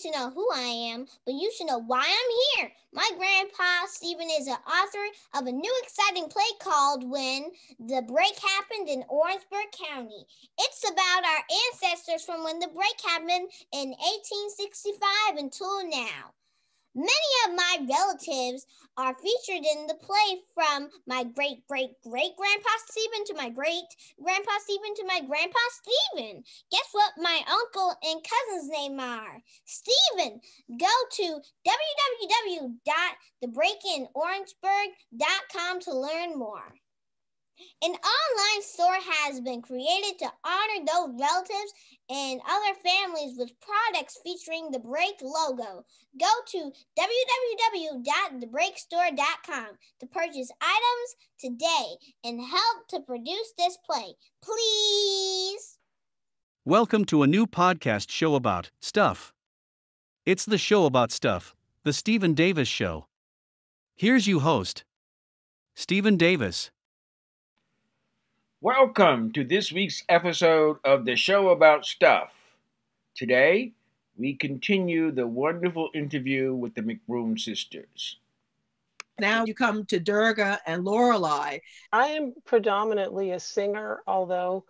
should know who I am, but you should know why I'm here. My grandpa, Stephen, is the author of a new exciting play called When the Break Happened in Orangeburg County. It's about our ancestors from when the break happened in 1865 until now. Many of my relatives are featured in the play, from my great-great-great-grandpa Stephen to my great-grandpa Stephen to my grandpa Stephen. Guess what my uncle and cousin's name are? Stephen. Go to www.thebreakinorangeburg.com to learn more. An online store has been created to honor those relatives and other families with products featuring the Break logo. Go to www.thebreakstore.com to purchase items today and help to produce this play, please. Welcome to a new podcast show about stuff. It's the show about stuff, the Stephen Davis Show. Here's your host, Stephen Davis. Welcome to this week's episode of the show about stuff. Today, we continue the wonderful interview with the McBroom sisters. Now you come to Durga and Lorelei. I am predominantly a singer, although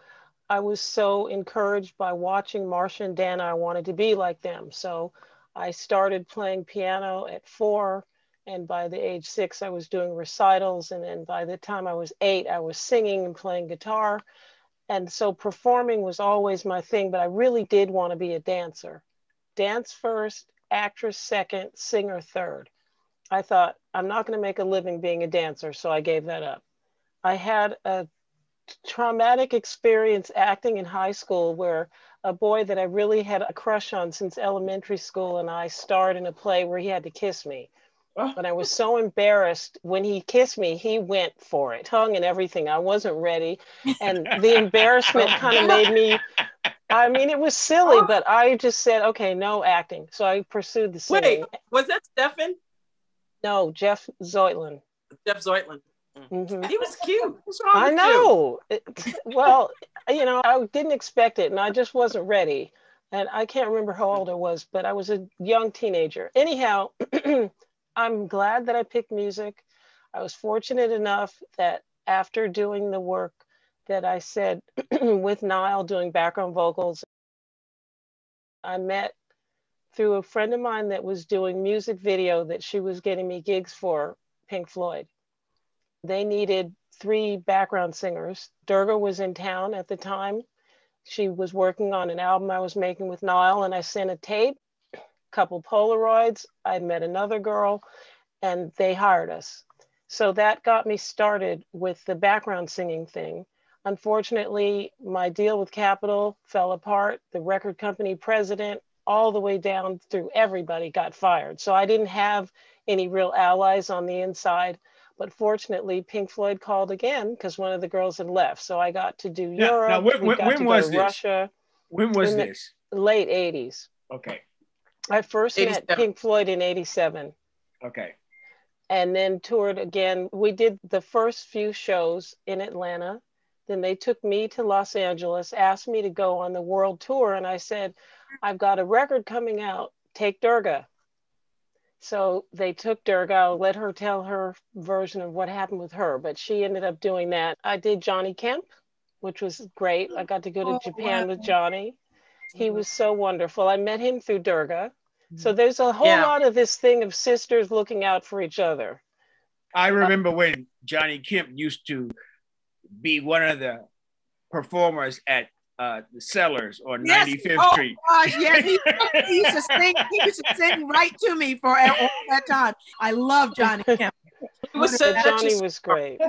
I was so encouraged by watching Marsha and Dana, I wanted to be like them. So I started playing piano at 4. And by the age 6, I was doing recitals. And then by the time I was 8, I was singing and playing guitar. And so performing was always my thing, but I really did want to be a dancer. Dance first, actress second, singer third. I thought, I'm not going to make a living being a dancer, so I gave that up. I had a traumatic experience acting in high school where a boy that I really had a crush on since elementary school and I starred in a play where he had to kiss me. But I was so embarrassed. When he kissed me, he went for it, tongue and everything. I wasn't ready. And the embarrassment kind of made me, I mean, it was silly, but I just said, okay, no acting. So I pursued the singing. Wait, was that Stefan? No, Jeff Zoitlin. Jeff Zoitlin. Mm-hmm. He was cute. What's wrong I with know. Well, you know, I didn't expect it and I just wasn't ready. And I can't remember how old I was, but I was a young teenager. Anyhow, I'm glad that I picked music. I was fortunate enough that after doing the work that I said with Niall doing background vocals, I met through a friend of mine that was doing music video that she was getting me gigs for Pink Floyd. They needed 3 background singers. Durga was in town at the time. She was working on an album I was making with Niall, and I sent a tape, couple Polaroids. I'd met another girl and they hired us. So that got me started with the background singing thing. Unfortunately, my deal with Capitol fell apart. The record company president, all the way down through everybody, got fired. So I didn't have any real allies on the inside. But fortunately, Pink Floyd called again because one of the girls had left. So I got to do Europe. Now, when was this? Russia. When was this? Late 80s. Okay. I first met Pink Floyd in 87. Okay. And then toured again. We did the first few shows in Atlanta. Then they took me to Los Angeles, asked me to go on the world tour. And I said, I've got a record coming out, take Durga. So they took Durga. I'll let her tell her version of what happened with her, but she ended up doing that. I did Johnny Kemp, which was great. I got to go to Japan with Johnny. He was so wonderful. I met him through Durga. So there's a whole lot of this thing of sisters looking out for each other. I remember when Johnny Kemp used to be one of the performers at the Cellars on 95th Street. Gosh, yes, he used to sing right to me for all that time. I love Johnny Kemp. Johnny was great.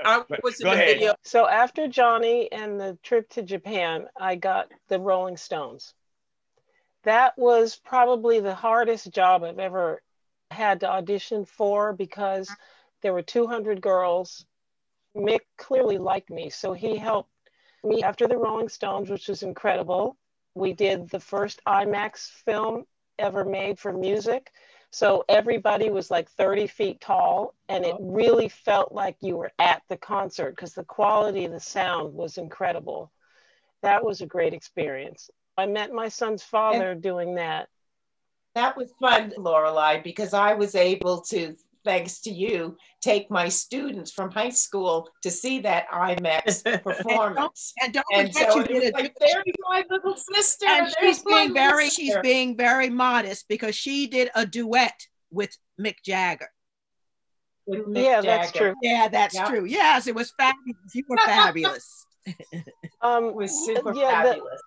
I was in the video. So after Johnny and the trip to Japan, I got the Rolling Stones. That was probably the hardest job I've ever had to audition for because there were 200 girls. Mick clearly liked me, so he helped me after the Rolling Stones, which was incredible. We did the first IMAX film ever made for music. So everybody was like 30 feet tall, and it really felt like you were at the concert because the quality of the sound was incredible. That was a great experience. I met my son's father doing that. That was fun, Lorelei, because I was able to, thanks to you, take my students from high school to see that IMAX performance. And don't And forget, so you it was did like, there's my little sister. and There's my little she's sister. being very modest because she did a duet with Mick Jagger. With Mick Yeah, Jagger. that's true. Yeah, that's true. Yes, it was fabulous. You were fabulous. It was super Yeah, fabulous.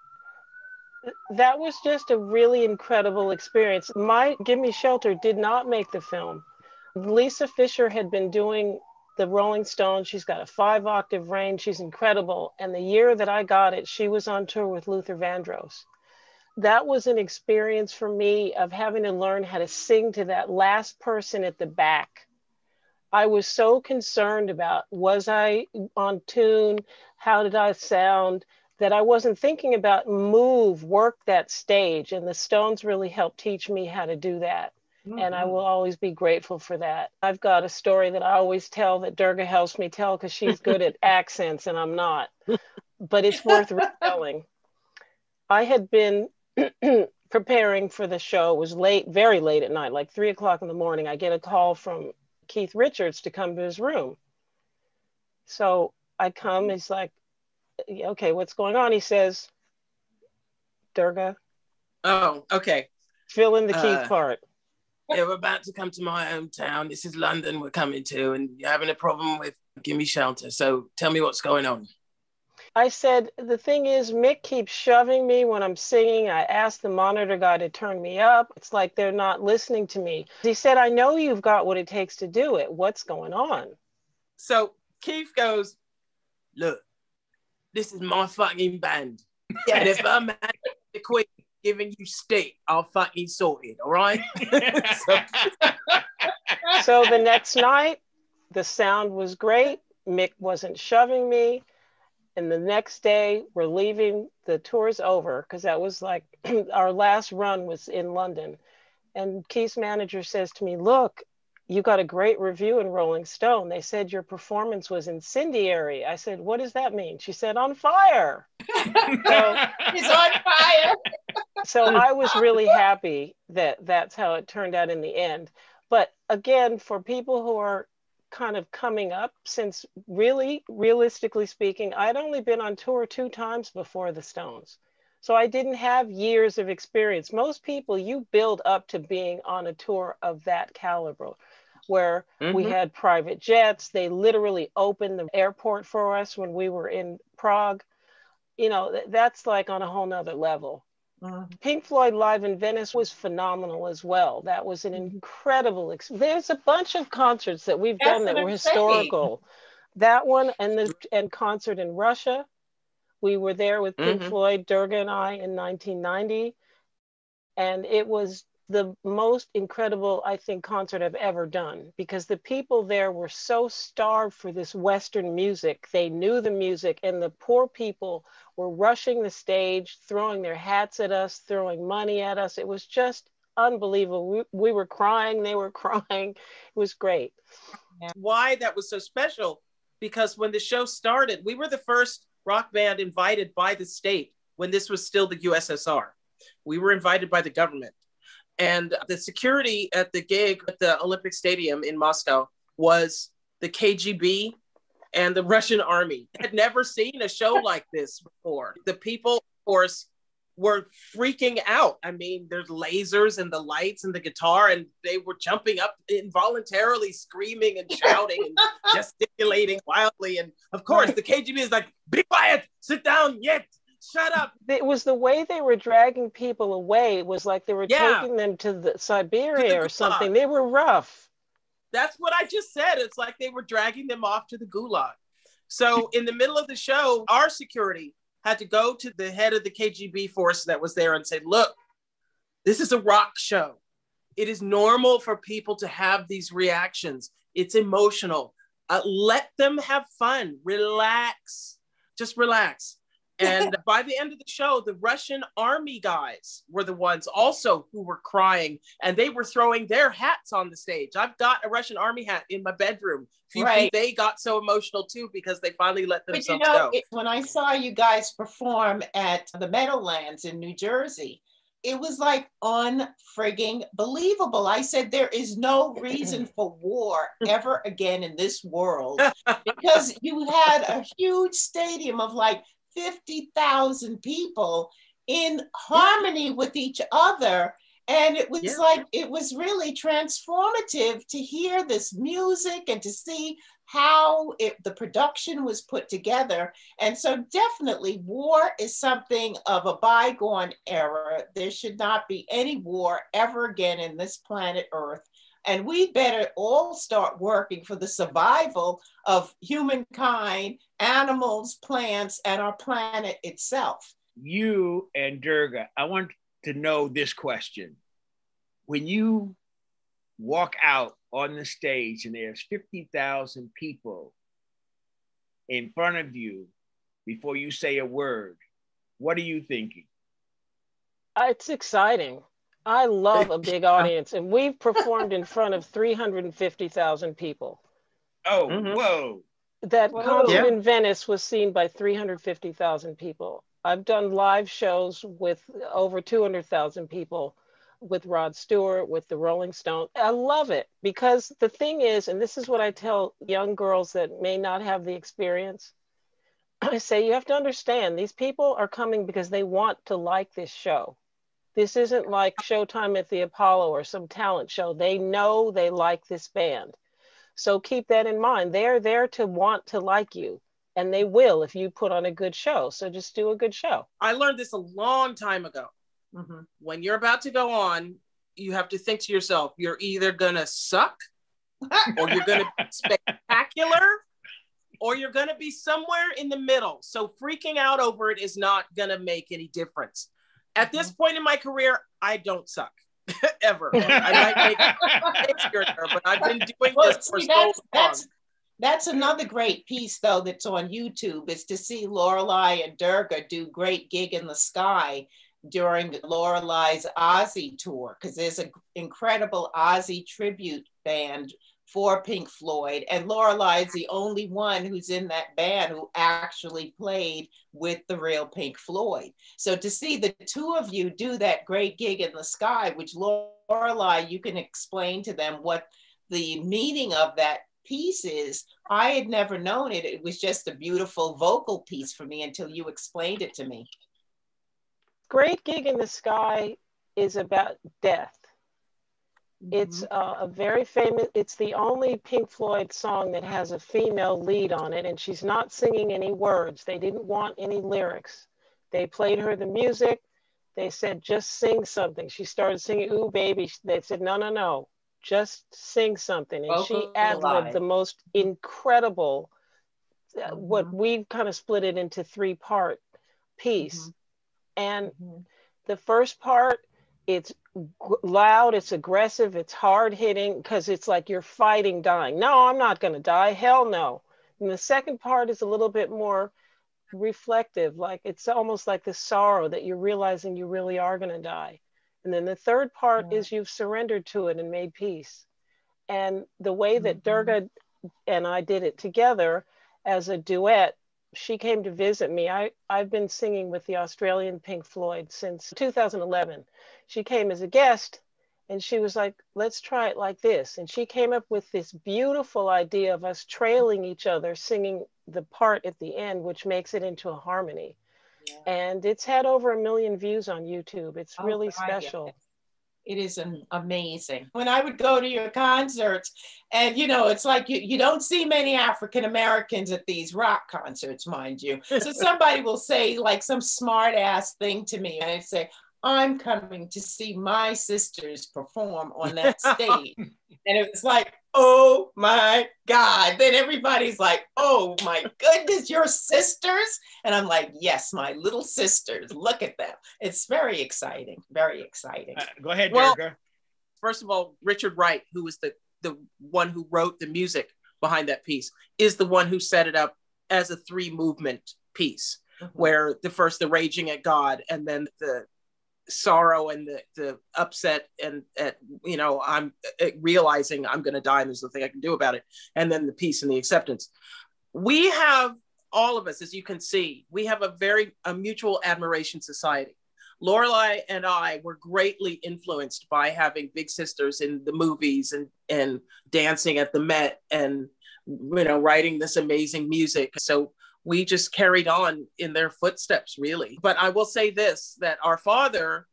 that was just a really incredible experience. My Gimme Shelter did not make the film. Lisa Fisher had been doing the Rolling Stones. She's got a 5-octave range. She's incredible. And the year that I got it, she was on tour with Luther Vandross. That was an experience for me of having to learn how to sing to that last person at the back. I was so concerned about, was I on tune? How did I sound? That I wasn't thinking about work that stage. And the Stones really helped teach me how to do that. Mm-hmm. And I will always be grateful for that. I've got a story that I always tell that Durga helps me tell because she's good at accents and I'm not, but it's worth retelling. I had been preparing for the show. It was late, very late at night, like 3 o'clock in the morning. I get a call from Keith Richards to come to his room. So I come, he's like, okay, what's going on? He says, Durga. Oh, okay. Fill in the Keith part. Yeah, we're about to come to my hometown. This is London we're coming to, and you're having a problem with Gimme Shelter. So tell me what's going on. I said, the thing is, Mick keeps shoving me when I'm singing. I asked the monitor guy to turn me up. It's like they're not listening to me. He said, I know you've got what it takes to do it. What's going on? So Keith goes, look, this is my fucking band. Yeah. And if I'm the queen giving you stick, I'll fucking sort it, all right? So the next night, the sound was great. Mick wasn't shoving me. And the next day, we're leaving. The tour's over because that was like our last run was in London. And Keith's manager says to me, look, you got a great review in Rolling Stone. They said your performance was incendiary. I said, what does that mean? She said, on fire. So, he's on fire. So I was really happy that that's how it turned out in the end. But again, for people who are kind of coming up, since really, realistically speaking, I'd only been on tour 2 times before the Stones. So I didn't have years of experience. Most people, you build up to being on a tour of that caliber, where we had private jets. They literally opened the airport for us when we were in Prague. You know, that's like on a whole nother level. Pink Floyd live in Venice was phenomenal as well. That was an incredible experience. There's a bunch of concerts that we've done that were historical. That one and concert in Russia. We were there with Pink Floyd, Durga and I in 1990. And it was the most incredible, I think, concert I've ever done because the people there were so starved for this Western music. They knew the music and the poor people were rushing the stage, throwing their hats at us, throwing money at us. It was just unbelievable. We were crying, they were crying. It was great. Why that was so special, because when the show started, we were the first rock band invited by the state when this was still the USSR. We were invited by the government. And the security at the gig at the Olympic Stadium in Moscow was the KGB and the Russian army. I had never seen a show like this before. The people, of course, were freaking out. I mean, there's lasers and the lights and the guitar, and they were jumping up involuntarily, screaming and shouting and gesticulating wildly. And of course, the KGB is like, be quiet, sit down, yet. Shut up. It was the way they were dragging people away. It was like they were taking them to the Siberia or something. They were rough. That's what I just said. It's like they were dragging them off to the gulag. So in the middle of the show, our security had to go to the head of the KGB force that was there and say, look, this is a rock show. It is normal for people to have these reactions. It's emotional. Let them have fun. Relax. Just relax. And by the end of the show, the Russian army guys were the ones also who were crying, and they were throwing their hats on the stage. I've got a Russian army hat in my bedroom. They got so emotional too because they finally let themselves go. When I saw you guys perform at the Meadowlands in New Jersey, like unfrigging believable. I said, there is no reason for war ever again in this world, because you had a huge stadium of like 50,000 people in harmony with each other. And it was like, it was really transformative to hear this music and to see how the production was put together. And so definitely war is something of a bygone era. There should not be any war ever again in this planet Earth. And we better all start working for the survival of humankind, animals, plants, and our planet itself. You and Durga, I want to know this question. When you walk out on the stage and there's 50,000 people in front of you before you say a word, what are you thinking? It's exciting. I love a big audience, and we've performed in front of 350,000 people. Oh, whoa. That concert in Venice was seen by 350,000 people. I've done live shows with over 200,000 people, with Rod Stewart, with the Rolling Stones. I love it, because the thing is, and this is what I tell young girls that may not have the experience, I say, you have to understand, these people are coming because they want to like this show. This isn't like Showtime at the Apollo or some talent show. They know they like this band. So keep that in mind. They're there to want to like you, and they will if you put on a good show. So just do a good show. I learned this a long time ago. When you're about to go on, you have to think to yourself, you're either gonna suck, or you're gonna be spectacular, or you're gonna be somewhere in the middle. So freaking out over it is not gonna make any difference. At this point in my career, I don't suck ever. I might make it here, but I've been doing this for so long. That's another great piece, though, that's on YouTube, is to see Lorelei and Durga do Great Gig in the Sky during Lorelei's Ozzy tour, because there's an incredible Ozzy tribute band for Pink Floyd, and Lorelei is the only one who's in that band who actually played with the real Pink Floyd. So to see the two of you do that Great Gig in the Sky, which Lorelei, you can explain to them what the meaning of that piece is. I had never known it. It was just a beautiful vocal piece for me until you explained it to me. Great Gig in the Sky is about death. It's a very famous, it's the only Pink Floyd song that has a female lead on it, and she's not singing any words. They didn't want any lyrics. They played her the music. They said, just sing something. She started singing, Ooh Baby. They said, no, no, no, just sing something. And she ad-libbed the most incredible, what we've kind of split it into 3-part piece. And the first part, it's loud, it's aggressive, it's hard hitting, because it's like you're fighting dying. No, I'm not going to die. Hell no. And the second part is a little bit more reflective, like it's almost like the sorrow that you're realizing you really are going to die. And then the third part is you've surrendered to it and made peace. And the way that Durga and I did it together as a duet, she came to visit me. I've been singing with the Australian Pink Floyd since 2011. She came as a guest, and she was like, let's try it like this. And she came up with this beautiful idea of us trailing each other, singing the part at the end, which makes it into a harmony. And it's had over 1 million views on YouTube. It's really special. It is amazing. When I would go to your concerts, and you know, it's like you don't see many African Americans at these rock concerts, mind you. So somebody will say like some smart ass thing to me, and I say, I'm coming to see my sisters perform on that stage. And it was like, oh my God. Then everybody's like, oh my goodness, your sisters? And I'm like, yes, my little sisters. Look at them. It's very exciting. Very exciting. Go ahead, Well, Durga. first of all, Richard Wright, who was the one who wrote the music behind that piece, is the one who set it up as a 3-movement piece, where the raging at God, and then the sorrow and the upset, and you know, I'm realizing I'm going to die and there's nothing I can do about it, and then the peace and the acceptance. We have, all of us, as you can see, we have a mutual admiration society. Lorelei and I were greatly influenced by having big sisters in the movies and dancing at the Met and, writing this amazing music. So we just carried on in their footsteps, really. But I will say this, that our father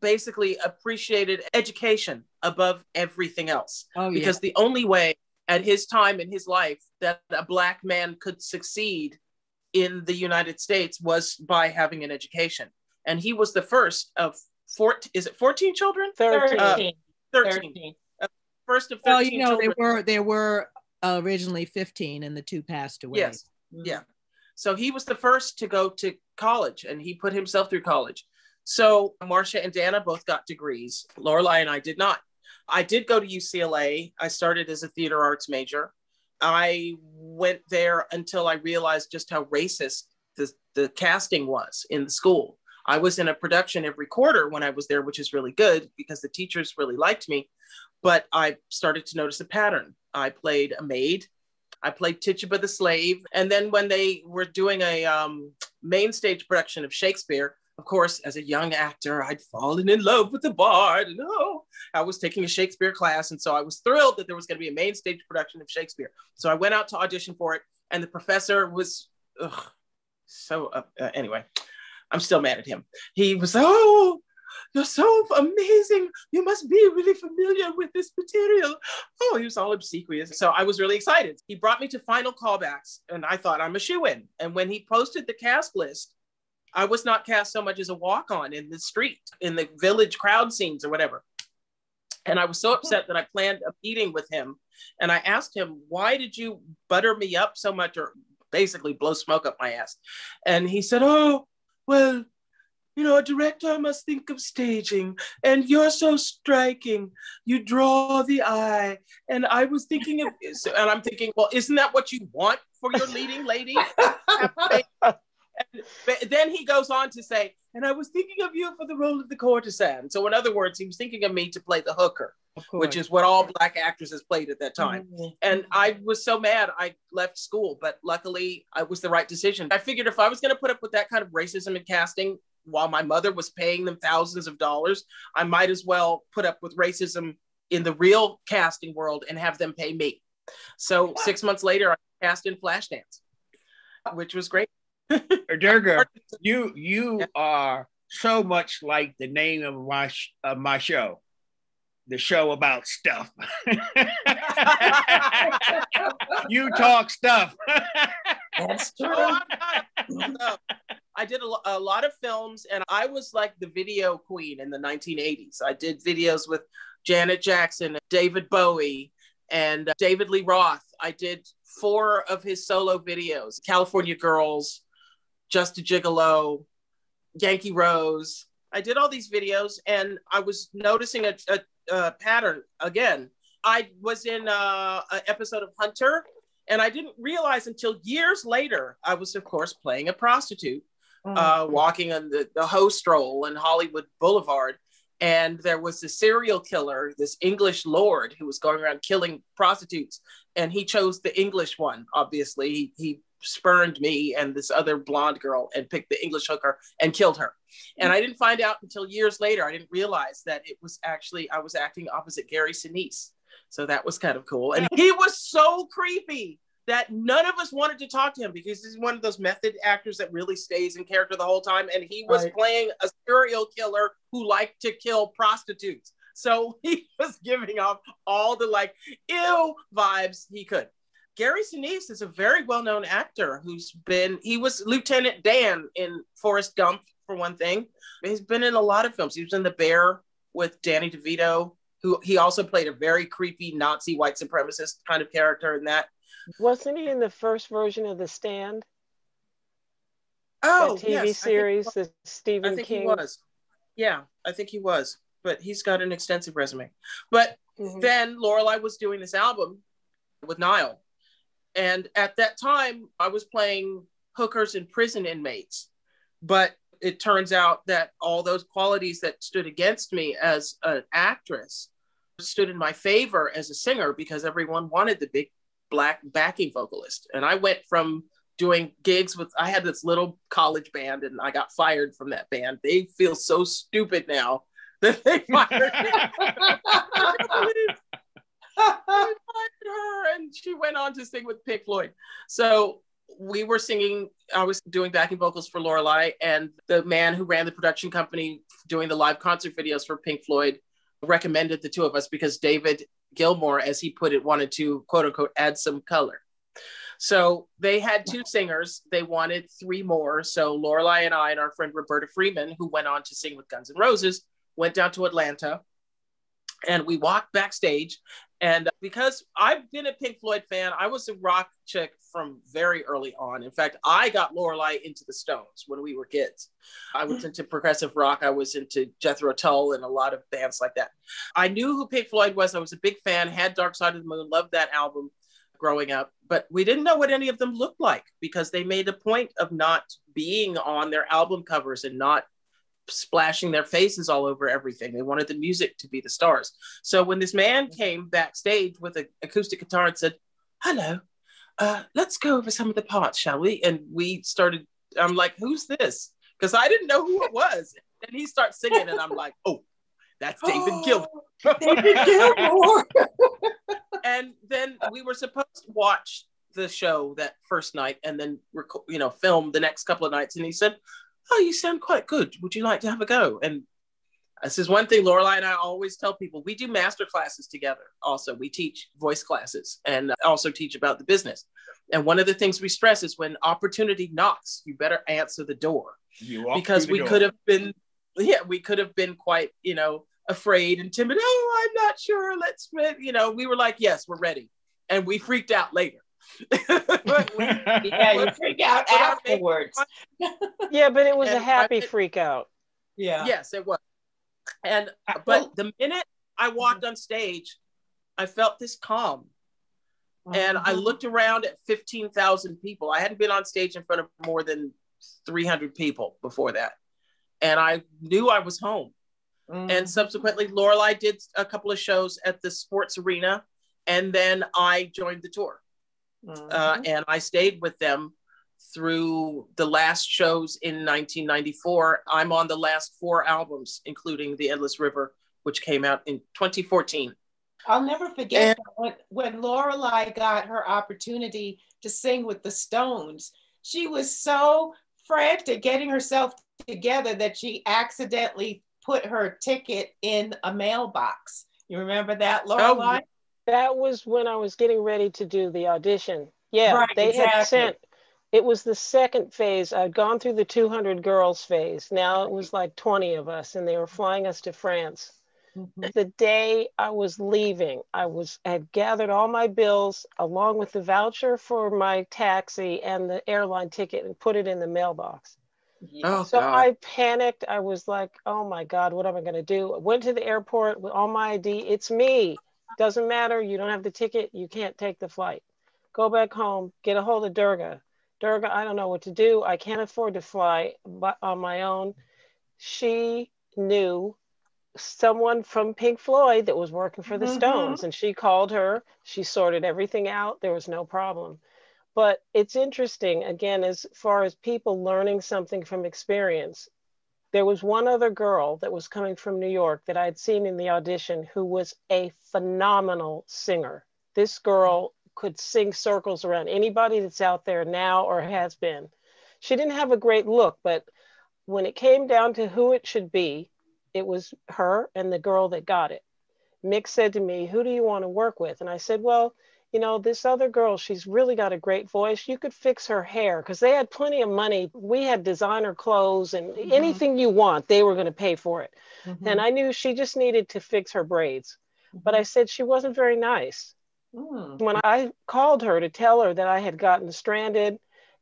basically appreciated education above everything else. Oh, yeah. Because the only way at his time in his life that a Black man could succeed in the United States was by having an education. And he was the first of 14 children? 13. 13. First of 13 children. There were originally 15 and the 2 passed away. Yes, yeah. So he was the first to go to college and he put himself through college. So Marcia and Dana both got degrees. Lorelei and I did not. I did go to UCLA. I started as a theater arts major. I went there until I realized just how racist the casting was in the school. I was in a production every quarter when I was there, which is really good because the teachers really liked me. But I started to notice a pattern. I played a maid. I played Tituba the slave. And then when they were doing a main stage production of Shakespeare, of course, as a young actor, I'd fallen in love with the bard. And I was taking a Shakespeare class. And so I was thrilled that there was going to be a main stage production of Shakespeare. So I went out to audition for it. And the professor was, anyway, I'm still mad at him. He was, you're so amazing. You must be really familiar with this material. He was all obsequious. So I was really excited. He brought me to final callbacks and I thought I'm a shoo-in. And when he posted the cast list, I was not cast so much as a walk-on in the street, in the village crowd scenes or whatever. And I was so upset that I planned a meeting with him. And I asked him, why did you butter me up so much or basically blow smoke up my ass? And he said, well, a director must think of staging and you're so striking. You draw the eye. And I was thinking of, and I'm thinking, well, isn't that what you want for your leading lady? And then he goes on to say, and I was thinking of you for the role of the courtesan. So in other words, he was thinking of me to play the hooker, which is what all Black actresses played at that time. Mm-hmm. And I was so mad I left school, but luckily it was the right decision. I figured if I was going to put up with that kind of racism in casting, while my mother was paying them thousands of dollars, I might as well put up with racism in the real casting world and have them pay me. So 6 months later, I cast in Flashdance, which was great. Durga, you are so much like the name of my show, the show about stuff. You talk stuff. That's true. I did a lot of films and I was like the video queen in the 1980s. I did videos with Janet Jackson, David Bowie, and David Lee Roth. I did 4 of his solo videos, California Girls, Just a Gigolo, Yankee Rose. I did all these videos and I was noticing a pattern again. I was in an episode of Hunter and I didn't realize until years later, I was of course playing a prostitute, walking on the host role in Hollywood Boulevard. And there was a serial killer, this English lord who was going around killing prostitutes. And he chose the English one, obviously. He spurned me and this other blonde girl and picked the English hooker and killed her. And I didn't find out until years later. I didn't realize that it was actually, I was acting opposite Gary Sinise. So that was kind of cool. And he was so creepy that none of us wanted to talk to him because he's one of those method actors that really stays in character the whole time. And he was playing a serial killer who liked to kill prostitutes. So he was giving off all the ew vibes he could. Gary Sinise is a very well-known actor he was Lieutenant Dan in Forrest Gump, for one thing. He's been in a lot of films. He was in The Bear with Danny DeVito, who he also played a very creepy Nazi white supremacist kind of character in that. Wasn't he in the first version of The Stand? Oh, that TV series, the Stephen King. I think he was. Yeah, I think he was. But he's got an extensive resume. But then Lorelei was doing this album with Niall. And at that time, I was playing hookers and prison inmates. But it turns out that all those qualities that stood against me as an actress stood in my favor as a singer because everyone wanted the big Black backing vocalist. And I went from doing gigs with, I had this little college band and I got fired from that band. They feel so stupid now that they fired me. I fired her, and she went on to sing with Pink Floyd. So we were singing, I was doing backing vocals for Lorelei, and the man who ran the production company doing the live concert videos for Pink Floyd recommended the two of us because David Gilmour, as he put it, wanted to, quote unquote, add some color. So they had two singers. They wanted three more. So Lorelei and I and our friend Roberta Freeman, who went on to sing with Guns N' Roses, went down to Atlanta, and we walked backstage. And because I've been a Pink Floyd fan, I was a rock chick from very early on. In fact, I got Lorelei into the Stones when we were kids. I was into progressive rock. I was into Jethro Tull and a lot of bands like that. I knew who Pink Floyd was. I was a big fan, had Dark Side of the Moon, loved that album growing up, but we didn't know what any of them looked like because they made a point of not being on their album covers and not splashing their faces all over everything. They wanted the music to be the stars. So when this man came backstage with an acoustic guitar and said, "Hello, let's go over some of the parts, shall we?" And we started, I'm like, "Who's this?" Because I didn't know who it was. And he starts singing and I'm like, "Oh, that's David Gilmour." David Gilmour. And then we were supposed to watch the show that first night and then, film the next couple of nights. And he said, "Oh, you sound quite good. Would you like to have a go?" And this is one thing Lorelei and I always tell people. We do master classes together. Also, we teach voice classes and also teach about the business. And one of the things we stress is when opportunity knocks, you better answer the door. Because we could have been quite, afraid and timid. "Oh, I'm not sure. Let's, we were like, yes, we're ready. And we freaked out later. You freak out afterwards. Yeah, but it was a happy freak out. Yeah. Yes, it was. And but the minute I walked on stage, I felt this calm. And I looked around at 15,000 people. I hadn't been on stage in front of more than 300 people before that. And I knew I was home. And subsequently, Lorelei did a couple of shows at the sports arena. And then I joined the tour. And I stayed with them through the last shows in 1994. I'm on the last 4 albums, including The Endless River, which came out in 2014. I'll never forget when Lorelei got her opportunity to sing with the Stones. She was so frantic getting herself together that she accidentally put her ticket in a mailbox. You remember that, Lorelei? Oh, that was when I was getting ready to do the audition. Yeah, right, they exactly. had sent, it was the second phase. I'd gone through the 200 girls phase. Now it was like 20 of us, and they were flying us to France. The day I was leaving, I had gathered all my bills along with the voucher for my taxi and the airline ticket and put it in the mailbox. Oh, so God. I panicked. I was like, "Oh my God, what am I going to do?" I went to the airport with all my ID. "It's me. Doesn't matter. You don't have the ticket. You can't take the flight. Go back home, get a hold of Durga. Durga, I don't know what to do. I can't afford to fly on my own." She knew someone from Pink Floyd that was working for the Stones, and she called her. She sorted everything out. There was no problem. But it's interesting, again, as far as people learning something from experience. There was one other girl that was coming from New York that I'd seen in the audition who was a phenomenal singer. This girl could sing circles around anybody that's out there now or has been. She didn't have a great look, but when it came down to who it should be, it was her and the girl that got it. Mick said to me, "Who do you want to work with?" And I said, "Well, this other girl, she's really got a great voice. You could fix her hair," because they had plenty of money. We had designer clothes and anything you want, they were going to pay for it. And I knew she just needed to fix her braids. But I said she wasn't very nice. When I called her to tell her that I had gotten stranded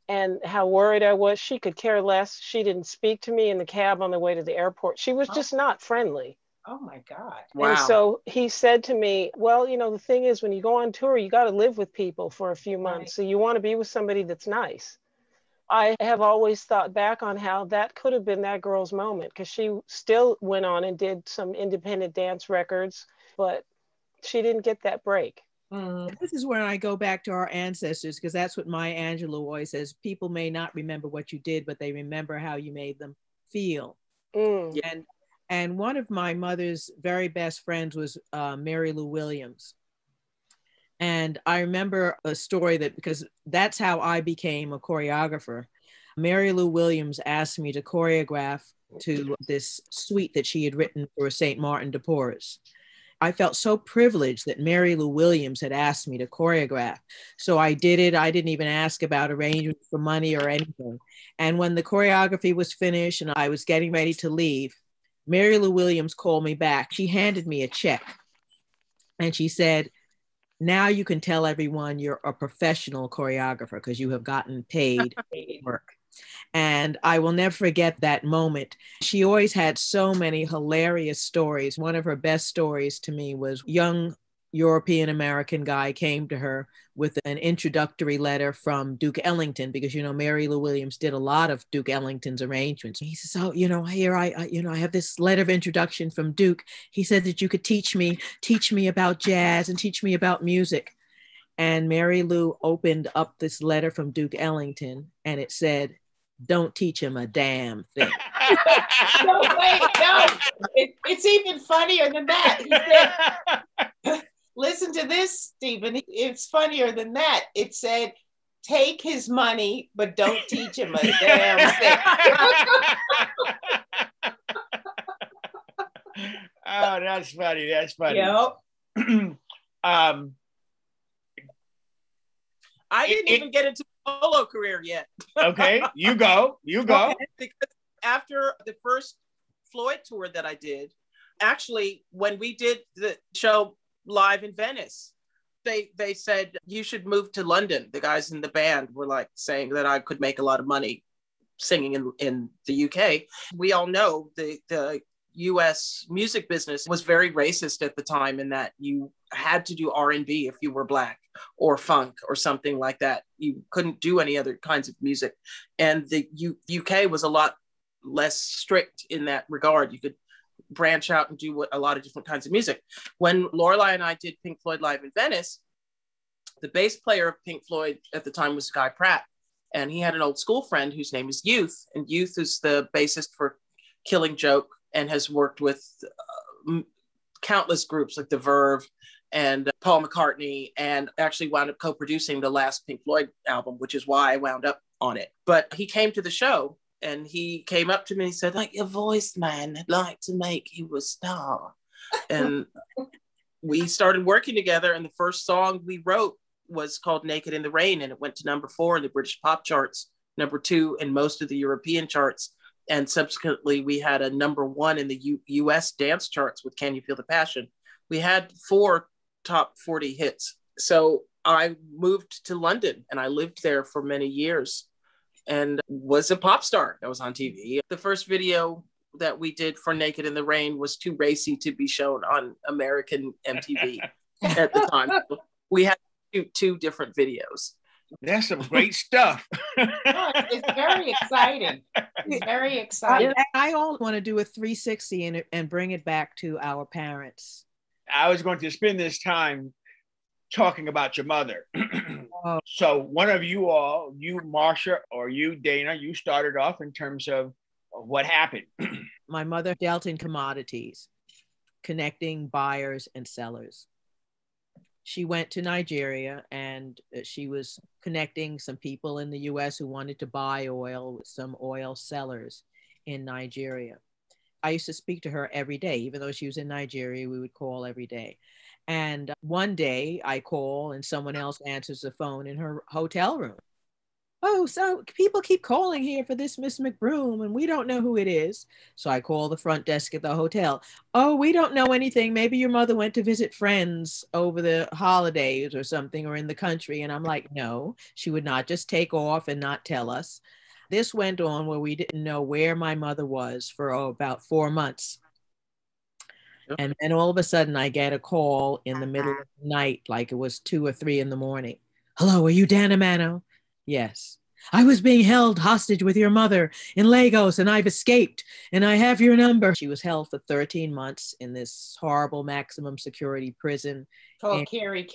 and how worried I was, she could care less. She didn't speak to me in the cab on the way to the airport. She was just not friendly. Oh my God. Wow. And so he said to me, "Well, the thing is, when you go on tour, you got to live with people for a few months. Right. So you want to be with somebody that's nice." I have always thought back on how that could have been that girl's moment, because she still went on and did some independent dance records, but she didn't get that break. This is when I go back to our ancestors, because that's what Maya Angelou always says. People may not remember what you did, but they remember how you made them feel. And one of my mother's very best friends was Mary Lou Williams. And I remember a story that, because that's how I became a choreographer. Mary Lou Williams asked me to choreograph to this suite that she had written for St. Martin de Porres. I felt so privileged that Mary Lou Williams had asked me to choreograph. So I did it. I didn't even ask about arrangement for money or anything. And when the choreography was finished and I was getting ready to leave, Mary Lou Williams called me back. She handed me a check and she said, now you can tell everyone you're a professional choreographer because you have gotten paid work. And I will never forget that moment. She always had so many hilarious stories. One of her best stories to me was young European American guy came to her with an introductory letter from Duke Ellington, because, you know, Mary Lou Williams did a lot of Duke Ellington's arrangements. He says, oh, you know, here I have this letter of introduction from Duke. He said that you could teach me about jazz and teach me about music. And Mary Lou opened up this letter from Duke Ellington and it said, don't teach him a damn thing. No, wait, no. It's even funnier than that. He said, listen to this, Stephen. It's funnier than that. It said, take his money, but don't teach him a damn thing. Oh, that's funny. That's funny. Yep. I didn't even get into a solo career yet. Okay, you go. Because after the first Floyd tour that I did, actually, when we did the show live in Venice, they said, you should move to London. The guys in the band were like saying that I could make a lot of money singing in the UK. We all know the US music business was very racist at the time, in that you had to do R&B if you were Black, or funk or something like that. You couldn't do any other kinds of music. And the UK was a lot less strict in that regard. You could branch out and do a lot of different kinds of music. When Lorelei and I did Pink Floyd Live in Venice, the bass player of Pink Floyd at the time was Guy Pratt. And he had an old school friend whose name is Youth. And Youth is the bassist for Killing Joke and has worked with countless groups like The Verve and Paul McCartney, and actually wound up co-producing the last Pink Floyd album, which is why I wound up on it. But he came to the show and he came up to me and he said, like, your voice, man, I'd like to make you a star. And we started working together, and the first song we wrote was called Naked in the Rain, and it went to #4 in the British pop charts, #2 in most of the European charts. And subsequently, we had a #1 in the US dance charts with Can You Feel the Passion? We had 4 top 40 hits. So I moved to London and I lived there for many years and was a pop star. I was on TV. The first video that we did for Naked in the Rain was too racy to be shown on American MTV at the time. We had two different videos. That's some great stuff. It's very exciting. It's very exciting. I all want to do a 360 and bring it back to our parents. I was going to spend this time talking about your mother. So one of you all, you, Marsha, or you, Dana, you started off in terms of what happened. My mother dealt in commodities, connecting buyers and sellers. She went to Nigeria and she was connecting some people in the US who wanted to buy oil with some oil sellers in Nigeria. I used to speak to her every day. Even though she was in Nigeria, we would call every day. And one day I call and someone else answers the phone in her hotel room. Oh, so people keep calling here for this Miss McBroom and we don't know who it is. So I call the front desk at the hotel. Oh, we don't know anything. Maybe your mother went to visit friends over the holidays or something, or in the country. And I'm like, no, she would not just take off and not tell us. This went on where we didn't know where my mother was for about 4 months. Yep. And then all of a sudden I get a call in the middle of the night, like it was 2 or 3 in the morning. Hello, are you Dana Mano? Yes. I was being held hostage with your mother in Lagos and I've escaped and I have your number. She was held for 13 months in this horrible maximum security prison. Called Kerry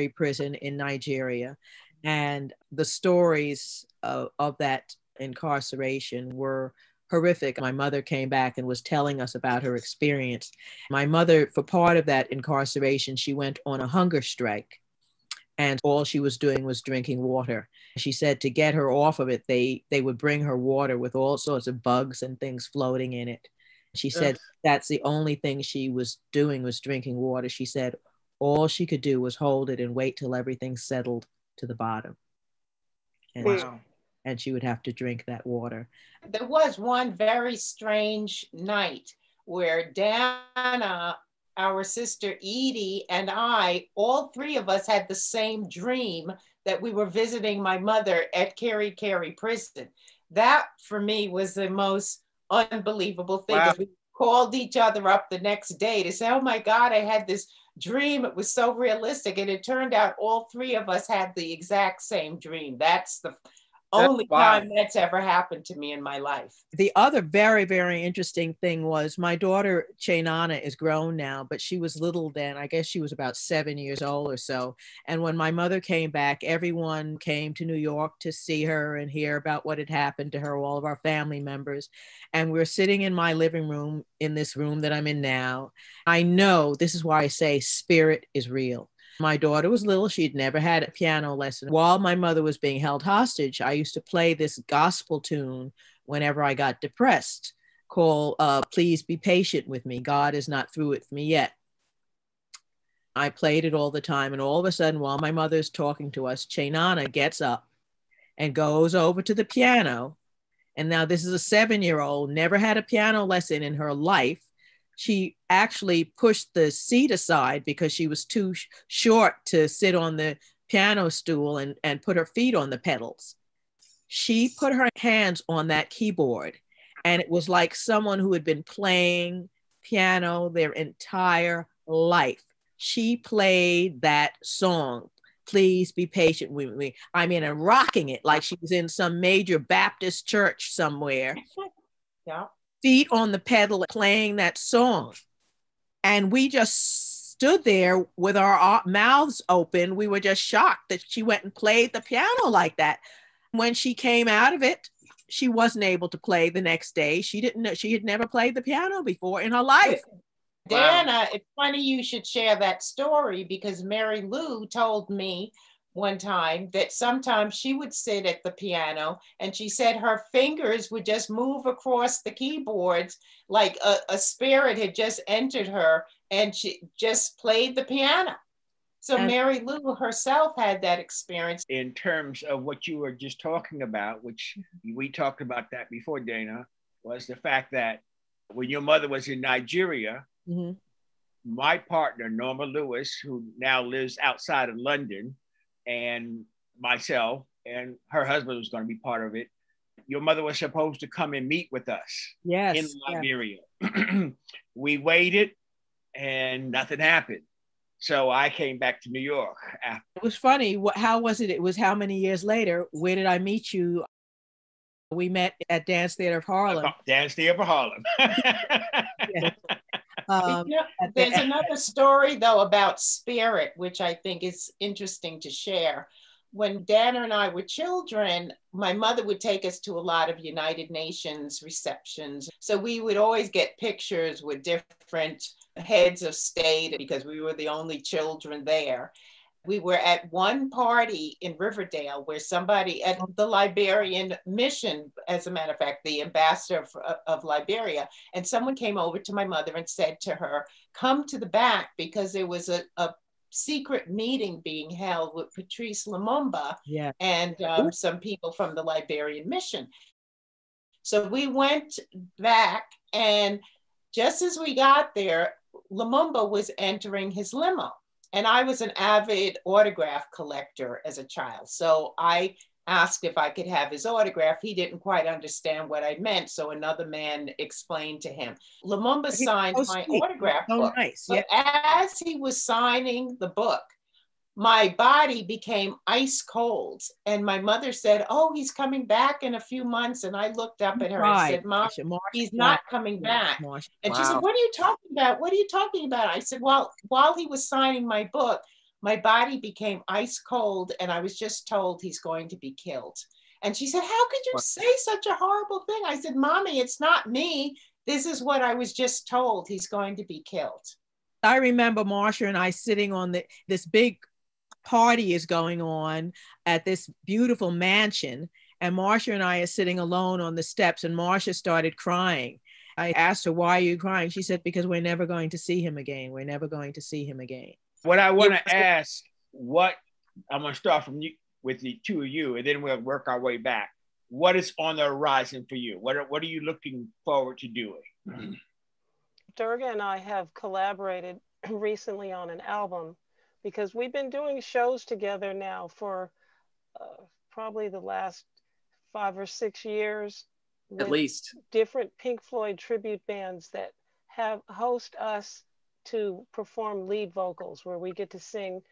Prison in Nigeria. And the stories of that incarceration were horrific. My mother came back and was telling us about her experience. My mother, for part of that incarceration, she went on a hunger strike. And all she was doing was drinking water. She said to get her off of it, they would bring her water with all sorts of bugs and things floating in it. She said that's the only thing she was doing was drinking water. She said all she could do was hold it and wait till everything settled to the bottom. And, wow. And she would have to drink that water. There was one very strange night where Dana, our sister Edie, and I, all three of us had the same dream that we were visiting my mother at Kerry Prison. That for me was the most unbelievable thing. Wow. We called each other up the next day to say, oh my God, I had this dream. It was so realistic. And it turned out all three of us had the exact same dream. That's the only time that's ever happened to me in my life. The other very, very interesting thing was my daughter, Chainana, is grown now, but she was little then. I guess she was about 7 years old or so. And when my mother came back, everyone came to New York to see her and hear about what had happened to her, all of our family members. And we're sitting in my living room, in this room that I'm in now. I know this is why I say spirit is real. My daughter was little. She'd never had a piano lesson. While my mother was being held hostage, I used to play this gospel tune whenever I got depressed called Please Be Patient With Me. God is not through with me yet. I played it all the time. And all of a sudden, while my mother's talking to us, Chainana gets up and goes over to the piano. And now this is a 7-year-old, never had a piano lesson in her life. She actually pushed the seat aside because she was too short to sit on the piano stool and put her feet on the pedals. She put her hands on that keyboard, and it was like someone who had been playing piano their entire life. She played that song, Please Be Patient With Me. I mean, and rocking it like she was in some major Baptist church somewhere. Yeah. Feet on the pedal playing that song. And we just stood there with our mouths open. We were just shocked that she went and played the piano like that. When she came out of it, she wasn't able to play the next day. She didn't know, she had never played the piano before in her life. Dana, wow. It's funny you should share that story because Mary Lou told me one time that sometimes she would sit at the piano and she said her fingers would just move across the keyboards like a spirit had just entered her and she just played the piano. So Mary Lou herself had that experience. In terms of what you were just talking about, which we talked about that before, Dana, was the fact that when your mother was in Nigeria, my partner, Norma Lewis, who now lives outside of London, and myself, and her husband was going to be part of it. Your mother was supposed to come and meet with us in Liberia. Yeah. We waited and nothing happened. So I came back to New York after. It was funny. How was it? It was how many years later? Where did I meet you? We met at Dance Theater of Harlem. Dance Theater of Harlem. Yeah. There's another story though about spirit, which I think is interesting to share. When Dana and I were children, my mother would take us to a lot of United Nations receptions. So we would always get pictures with different heads of state because we were the only children there. We were at one party in Riverdale where somebody at the Liberian mission, as a matter of fact, the ambassador of Liberia, and someone came over to my mother and said to her, come to the back because there was a secret meeting being held with Patrice Lumumba and some people from the Liberian mission. So we went back, and just as we got there, Lumumba was entering his limo. And I was an avid autograph collector as a child. So I asked if I could have his autograph. He didn't quite understand what I meant. So another man explained to him. Lumumba signed my autograph book. Nice. But as he was signing the book, my body became ice cold. And my mother said, oh, he's coming back in a few months. And I looked up at her and said, Mom, he's not coming back. And she said, what are you talking about? What are you talking about? I said, well, while he was signing my book, my body became ice cold. And I was just told he's going to be killed. And she said, how could you say such a horrible thing? I said, Mommy, it's not me. This is what I was just told. He's going to be killed. I remember Marsha and I sitting on this big party is going on at this beautiful mansion, and Marsha and I are sitting alone on the steps, and Marsha started crying. I asked her, why are you crying? She said, because we're never going to see him again. We're never going to see him again. What I want to ask, I'm going to start from you, with the two of you, and then we'll work our way back. What is on the horizon for you? What are you looking forward to doing? Durga and I have collaborated recently on an album, because we've been doing shows together now for probably the last 5 or 6 years. At least. Different Pink Floyd tribute bands that host us to perform lead vocals, where we get to sing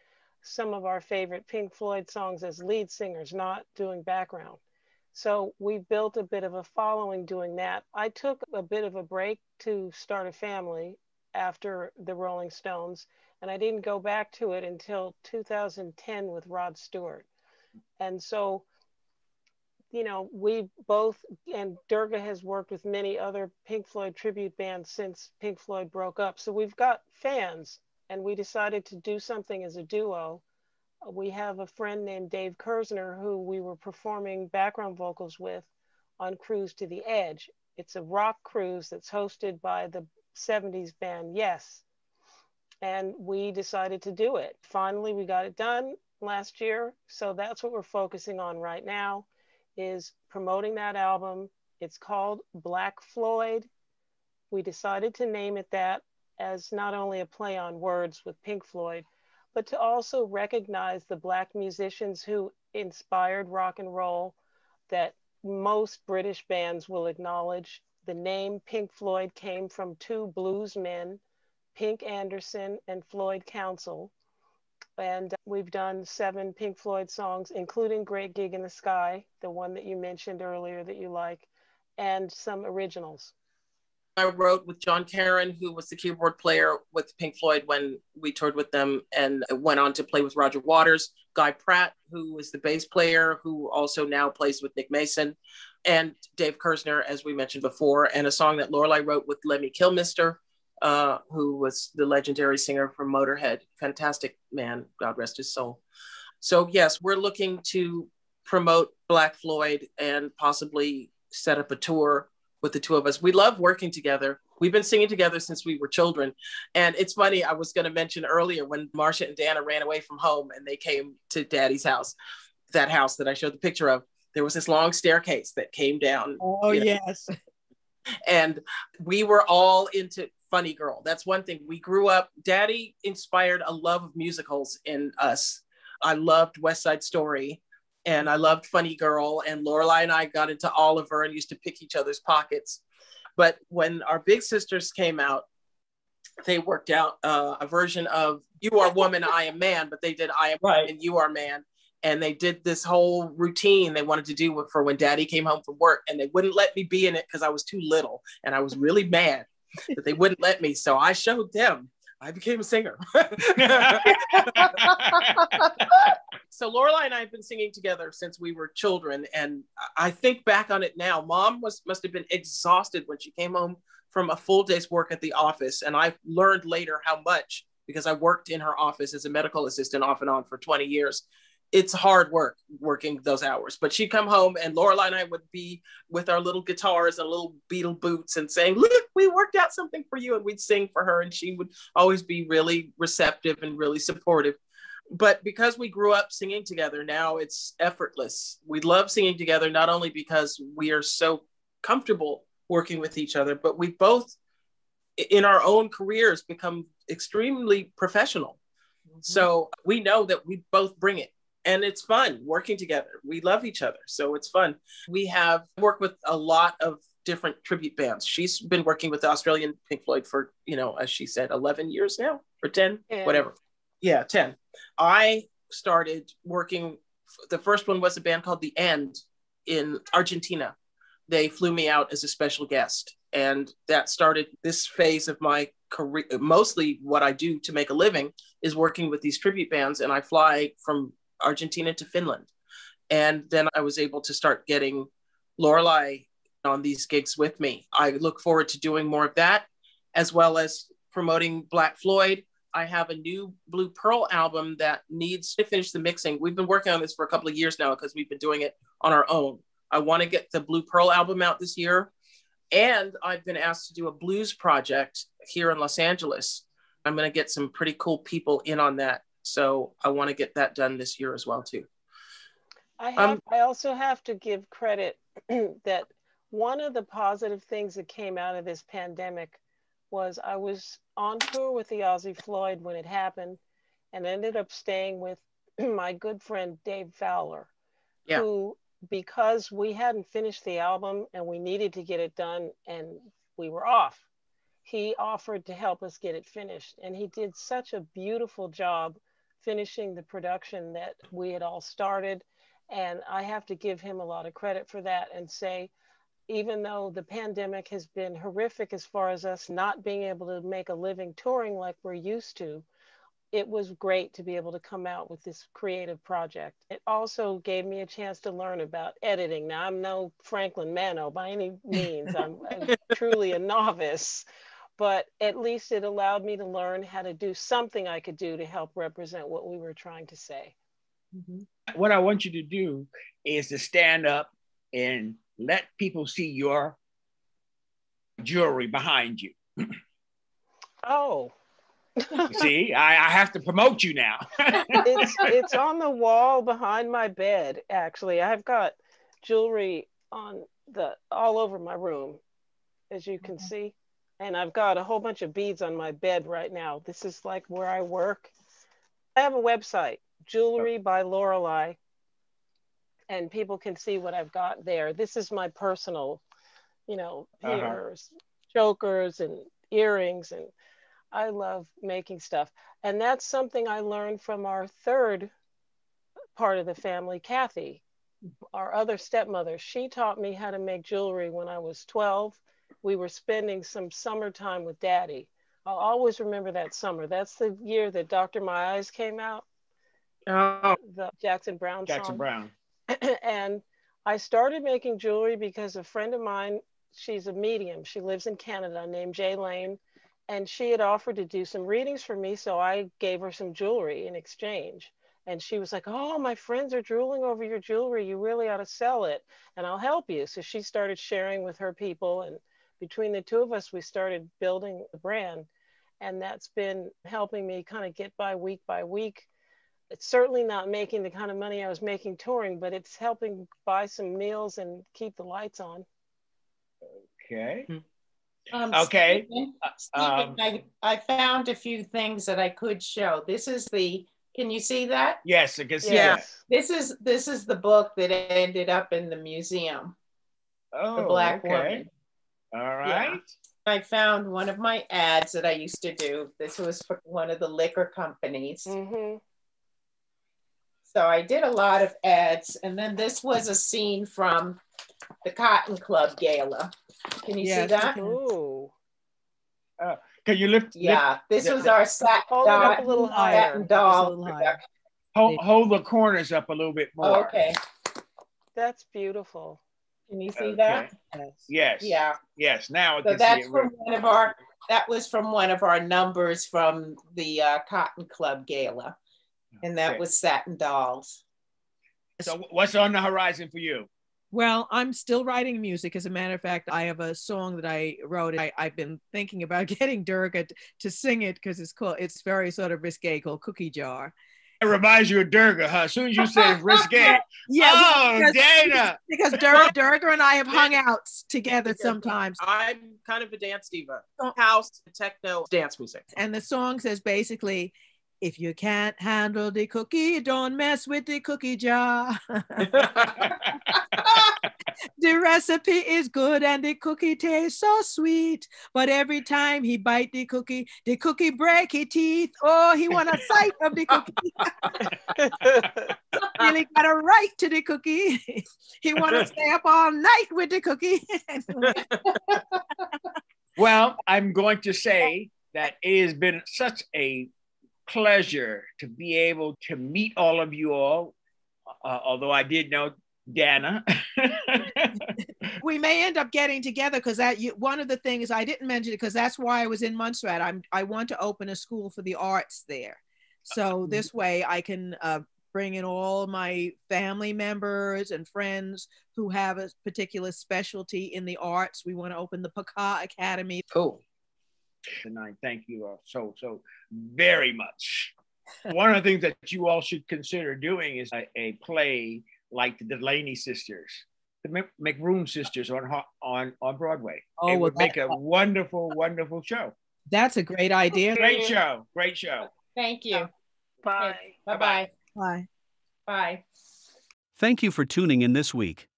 some of our favorite Pink Floyd songs as lead singers, not doing background. So we built a bit of a following doing that. I took a bit of a break to start a family after the Rolling Stones, and I didn't go back to it until 2010 with Rod Stewart. And so, you know, we both, and Durga has worked with many other Pink Floyd tribute bands since Pink Floyd broke up. So we've got fans, and we decided to do something as a duo. We have a friend named Dave Kersner who we were performing background vocals with on Cruise to the Edge. It's a rock cruise that's hosted by the 70s band Yes. And we decided to do it. Finally, we got it done last year. So that's what we're focusing on right now, is promoting that album. It's called Black Floyd. We decided to name it that as not only a play on words with Pink Floyd, but to also recognize the Black musicians who inspired rock and roll that most British bands will acknowledge. The name Pink Floyd came from 2 blues men, Pink Anderson and Floyd Council. And we've done 7 Pink Floyd songs, including Great Gig in the Sky, the one that you mentioned earlier that you like, and some originals. I wrote with John Caron, who was the keyboard player with Pink Floyd when we toured with them, and went on to play with Roger Waters. Guy Pratt, who was the bass player, who also now plays with Nick Mason, and Dave Kersner, as we mentioned before, and a song that Lorelei wrote with Lemmy Kilmister, who was the legendary singer from Motorhead. Fantastic man, God rest his soul. So yes, we're looking to promote Black Floyd and possibly set up a tour with the 2 of us. We love working together. We've been singing together since we were children. And it's funny, I was going to mention earlier when Marcia and Dana ran away from home and they came to Daddy's house, that house that I showed the picture of, there was this long staircase that came down. Oh, yes. And we were all into Funny Girl. That's one thing. We grew up, Daddy inspired a love of musicals in us. I loved West Side Story, and I loved Funny Girl, and Lorelei and I got into Oliver and used to pick each other's pockets. But when our big sisters came out, they worked out a version of You Are Woman, I Am Man, but they did I Am Right and You Are Man. And they did this whole routine they wanted to do for when Daddy came home from work, and they wouldn't let me be in it because I was too little. And I was really mad that they wouldn't let me. So I showed them. I became a singer. So Lorelei and I have been singing together since we were children. And I think back on it now, Mom must have been exhausted when she came home from a full day's work at the office. And I learned later how much, because I worked in her office as a medical assistant off and on for 20 years. It's hard work working those hours, but she'd come home and Lorelei and I would be with our little guitars and little Beatle boots and saying, look, we worked out something for you. And we'd sing for her, and she would always be really receptive and really supportive. But because we grew up singing together, now it's effortless. We love singing together, not only because we are so comfortable working with each other, but we both in our own careers become extremely professional. Mm-hmm. So we know that we both bring it. And it's fun working together. We love each other, so it's fun. We have worked with a lot of different tribute bands. She's been working with the Australian Pink Floyd for, as she said, 11 years now, or 10, whatever. Yeah, 10. I started working. The first one was a band called The End in Argentina. They flew me out as a special guest. And that started this phase of my career. Mostly what I do to make a living is working with these tribute bands. And I fly from Argentina to Finland. And then I was able to start getting Lorelei on these gigs with me. I look forward to doing more of that, as well as promoting Black Floyd. I have a new Blue Pearl album that needs to finish the mixing. We've been working on this for a couple of years now because we've been doing it on our own. I want to get the Blue Pearl album out this year. And I've been asked to do a blues project here in Los Angeles. I'm going to get some pretty cool people in on that. So I want to get that done this year as well, too. I also have to give credit that one of the positive things that came out of this pandemic was I was on tour with the Ozzy Floyd when it happened, and ended up staying with my good friend Dave Fowler, who, because we hadn't finished the album and we needed to get it done and we were off, he offered to help us get it finished. And he did such a beautiful job finishing the production that we had all started. And I have to give him a lot of credit for that and say, even though the pandemic has been horrific as far as us not being able to make a living touring like we're used to, it was great to be able to come out with this creative project. It also gave me a chance to learn about editing. Now, I'm no Franklin Mano by any means. I'm truly a novice, but at least it allowed me to learn how to do something I could do to help represent what we were trying to say. Mm-hmm. What I want you to do is to stand up and let people see your jewelry behind you. Oh. See, I have to promote you now. It's on the wall behind my bed, actually. I've got jewelry all over my room, as you can see. And I've got a whole bunch of beads on my bed right now. This is like where I work. I have a website, Jewelry by Lorelei, and people can see what I've got there. This is my personal, ears, chokers and earrings, and I love making stuff. And that's something I learned from our third part of the family, Kathy, our other stepmother. She taught me how to make jewelry when I was 12. We were spending some summertime with Daddy. I'll always remember that summer. That's the year that Dr. My Eyes came out. Oh. The Jackson Browne song. Jackson Browne. And I started making jewelry because a friend of mine, she's a medium. She lives in Canada, named Jay Lane. And she had offered to do some readings for me. So I gave her some jewelry in exchange. And she was like, oh, my friends are drooling over your jewelry. You really ought to sell it. And I'll help you. So she started sharing with her people. And between the two of us, we started building the brand. And that's been helping me kind of get by week. It's certainly not making the kind of money I was making touring, but it's helping buy some meals and keep the lights on. Okay. Okay. Stephen, I found a few things that I could show. This is can you see that? Yes, I can see that. This is the book that ended up in the museum. Oh, The Black Woman. All right. Yeah. I found one of my ads that I used to do. This was for one of the liquor companies. Mm-hmm. So I did a lot of ads. And then this was a scene from the Cotton Club Gala. Can you see that? Ooh. Can you lift? Yeah, this was our Satin Doll. Hold the corners up a little bit more. Okay. That's beautiful. Can you see that? Yes. Yeah. Yes. Now so that's from that was from one of our numbers from the Cotton Club Gala. And that was Satin Dolls. So what's on the horizon for you? Well, I'm still writing music. As a matter of fact, I have a song that I wrote. I've been thinking about getting Durga to sing it because it's very sort of risque, called Cookie Jar. It reminds you of Durga, huh? As soon as you say risque. Yeah. Dana. Because Durga and I have hung out together sometimes. I'm kind of a dance diva. House, techno, dance music. And the song says basically, If you can't handle the cookie, don't mess with the cookie jar. The recipe is good and the cookie tastes so sweet. But every time he bite the cookie break his teeth. Oh, he want a sight of the cookie. Really got a right to the cookie. He want to stay up all night with the cookie. Well, I'm going to say that it has been such a pleasure to be able to meet all of you all, although I did know Dana. We may end up getting together because one of the things I didn't mention it because that's why I was in Montserrat. I want to open a school for the arts there. So this way I can bring in all my family members and friends who have a particular specialty in the arts. We want to open the Paka Academy. Cool. And I thank you all so very much. One of the things that you all should consider doing is a play like the Delaney sisters, the McBroom sisters on Broadway. Oh, it would make a wonderful, wonderful show. That's a great idea. Great show. Great show. Thank you. Bye. Bye-bye. Bye. Bye. Thank you for tuning in this week.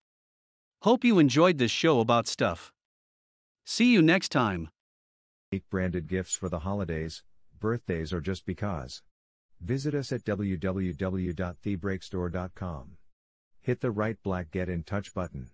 Hope you enjoyed this show about stuff. See you next time. Branded gifts for the holidays, birthdays, or just because. Visit us at www.thebreakstore.com. Hit the right black Get in Touch button.